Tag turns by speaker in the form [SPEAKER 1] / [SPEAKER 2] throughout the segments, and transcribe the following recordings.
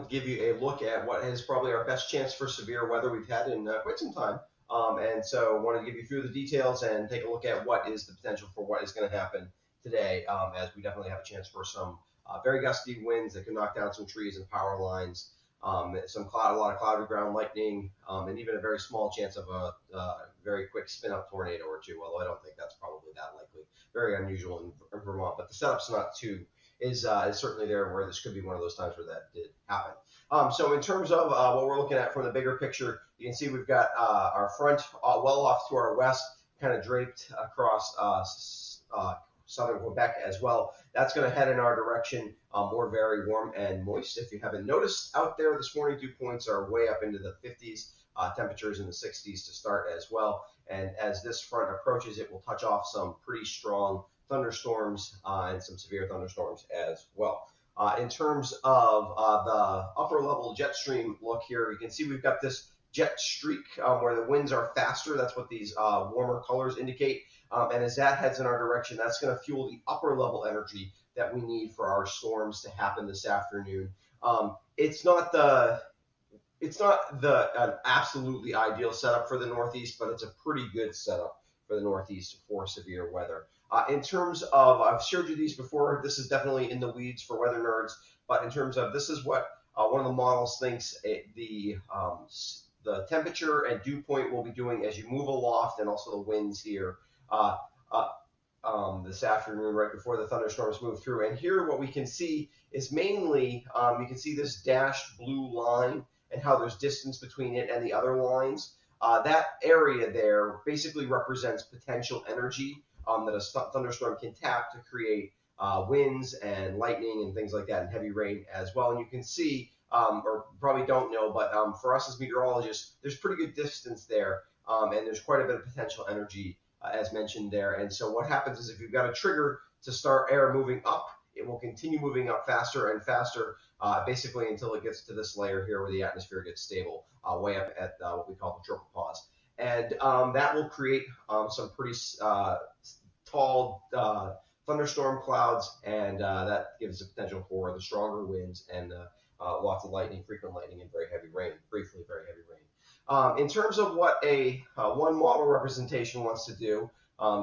[SPEAKER 1] give you a look at what is probably our best chance for severe weather we've had in quite some time. And so wanted to give you through the details and take a look at what is the potential for what is going to happen today, as we definitely have a chance for some very gusty winds that can knock down some trees and power lines, a lot of cloudy ground lightning, and even a very small chance of a very quick spin-up tornado or two, although I don't think that's probably that likely. Very unusual in Vermont, but the setup's not too is certainly there where this could be one of those times where that did happen. So in terms of what we're looking at from the bigger picture, you can see we've got our front well off to our west, kind of draped across southern Quebec as well. That's going to head in our direction, more very warm and moist. If you haven't noticed out there this morning, dew points are way up into the 50s, temperatures in the 60s to start as well. And as this front approaches, it will touch off some pretty strong thunderstorms and some severe thunderstorms as well. In terms of the upper level jet stream look here, you can see we've got this jet streak where the winds are faster. That's what these warmer colors indicate. And as that heads in our direction, that's going to fuel the upper level energy that we need for our storms to happen this afternoon. It's not an absolutely ideal setup for the Northeast, but it's a pretty good setup for the Northeast for severe weather. In terms of, I've showed you these before, this is definitely in the weeds for weather nerds, but in terms of, this is what one of the models thinks the temperature and dew point will be doing as you move aloft, and also the winds here this afternoon right before the thunderstorms move through. And here what we can see is mainly, you can see this dashed blue line and how there's distance between it and the other lines. That area there basically represents potential energy that a thunderstorm can tap to create winds and lightning and things like that, and heavy rain as well. And you can see, or probably don't know, but for us as meteorologists, there's pretty good distance there, and there's quite a bit of potential energy as mentioned there. And so what happens is if you've got a trigger to start air moving up, it will continue moving up faster and faster, basically until it gets to this layer here where the atmosphere gets stable, way up at what we call the tropopause. And that will create some pretty tall thunderstorm clouds, and that gives the potential for the stronger winds and lots of lightning, frequent lightning, and very heavy rain, briefly very heavy rain. In terms of what a one model representation wants to do,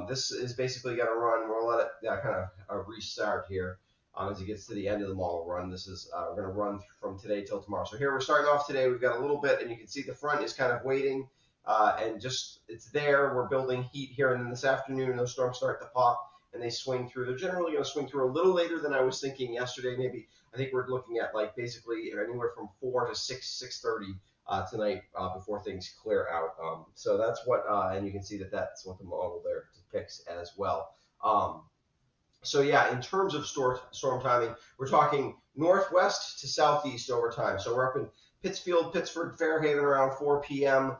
[SPEAKER 1] this is basically going to run, we'll let it kind of restart here as it gets to the end of the model run. This is we're going to run from today till tomorrow. So here we're starting off today, we've got a little bit, and you can see the front is kind of waiting, and just it's there. We're building heat here, and then this afternoon those storms start to pop and they swing through. They're generally going to swing through a little later than I was thinking yesterday. Maybe I think we're looking at like basically anywhere from 4 to 6:30 tonight before things clear out. So that's what, and you can see that that's what the model there depicts as well. So yeah, in terms of storm timing, we're talking northwest to southeast over time. So we're up in Pittsfield, Pittsford, Fairhaven around 4 p.m.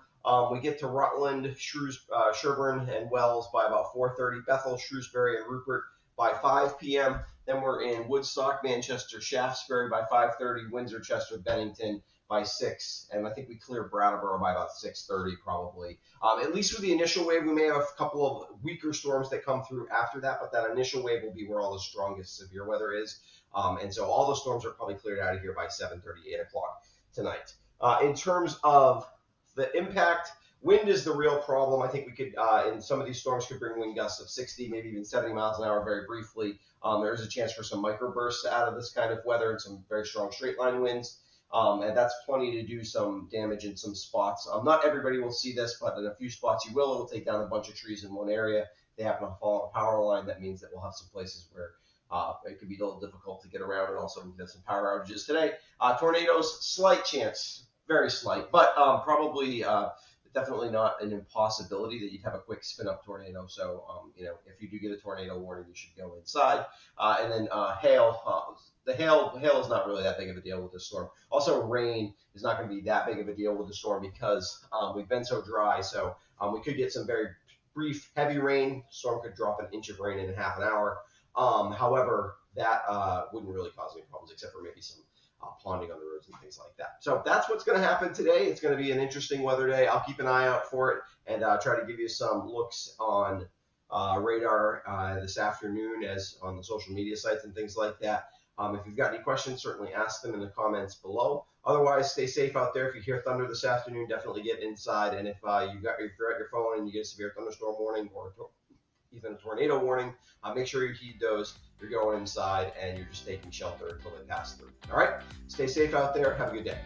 [SPEAKER 1] We get to Rutland, Sherburne, and Wells by about 4:30. Bethel, Shrewsbury, and Rupert by 5 p.m. Then we're in Woodstock, Manchester, Shaftesbury by 5:30. Windsor, Chester, Bennington by 6, and I think we clear Brattleboro by about 6:30 probably. At least with the initial wave, we may have a couple of weaker storms that come through after that, but that initial wave will be where all the strongest severe weather is. And so all the storms are probably cleared out of here by 7:30, 8 o'clock tonight. In terms of the impact, wind is the real problem. I think we could, in some of these storms, could bring wind gusts of 60, maybe even 70 miles an hour very briefly. There is a chance for some microbursts out of this kind of weather and some very strong straight line winds. And that's plenty to do some damage in some spots. Not everybody will see this, but in a few spots you will. It'll take down a bunch of trees in one area. They happen to fall on a power line. That means that we'll have some places where it could be a little difficult to get around, and also we've got some power outages today. Tornadoes, slight chance, very slight, but probably definitely not an impossibility that you'd have a quick spin-up tornado. So, if you do get a tornado warning, you should go inside. And then hail. The hail is not really that big of a deal with this storm. Also, rain is not going to be that big of a deal with the storm because we've been so dry. So we could get some very brief heavy rain. The storm could drop an inch of rain in half an hour. However, that wouldn't really cause any problems except for maybe some ponding on the roads and things like that. So that's what's going to happen today. It's going to be an interesting weather day. I'll keep an eye out for it and try to give you some looks on radar this afternoon as on the social media sites and things like that. If you've got any questions, certainly ask them in the comments below. Otherwise, stay safe out there. If you hear thunder this afternoon, definitely get inside. And if you're at your phone and you get a severe thunderstorm warning or even a tornado warning, make sure you heed those. You're going inside and you're just taking shelter until they pass through. All right, stay safe out there. Have a good day.